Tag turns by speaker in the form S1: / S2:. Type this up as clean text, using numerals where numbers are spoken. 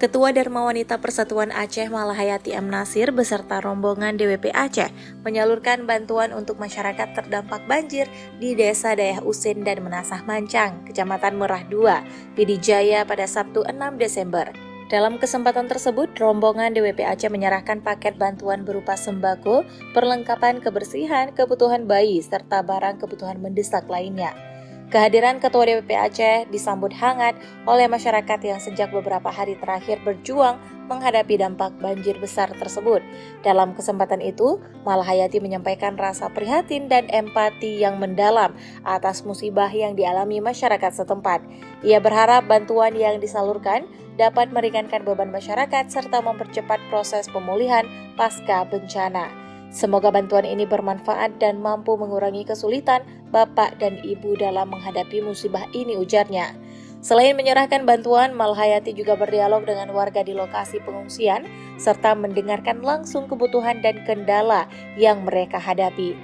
S1: Ketua Dharma Wanita Persatuan Aceh Malahayati M. Nasir beserta rombongan DWP Aceh menyalurkan bantuan untuk masyarakat terdampak banjir di Desa Dayah Usin dan Menasah Mancang, Kecamatan Merah II, Pidi Jaya pada Sabtu 6 Desember. Dalam kesempatan tersebut, rombongan DWP Aceh menyerahkan paket bantuan berupa sembako, perlengkapan kebersihan, kebutuhan bayi, serta barang kebutuhan mendesak lainnya. Kehadiran Ketua DWP Aceh disambut hangat oleh masyarakat yang sejak beberapa hari terakhir berjuang menghadapi dampak banjir besar tersebut. Dalam kesempatan itu, Malahayati menyampaikan rasa prihatin dan empati yang mendalam atas musibah yang dialami masyarakat setempat. Ia berharap bantuan yang disalurkan dapat meringankan beban masyarakat serta mempercepat proses pemulihan pasca bencana. Semoga bantuan ini bermanfaat dan mampu mengurangi kesulitan bapak dan ibu dalam menghadapi musibah ini, ujarnya. Selain menyerahkan bantuan, Malahayati juga berdialog dengan warga di lokasi pengungsian serta mendengarkan langsung kebutuhan dan kendala yang mereka hadapi.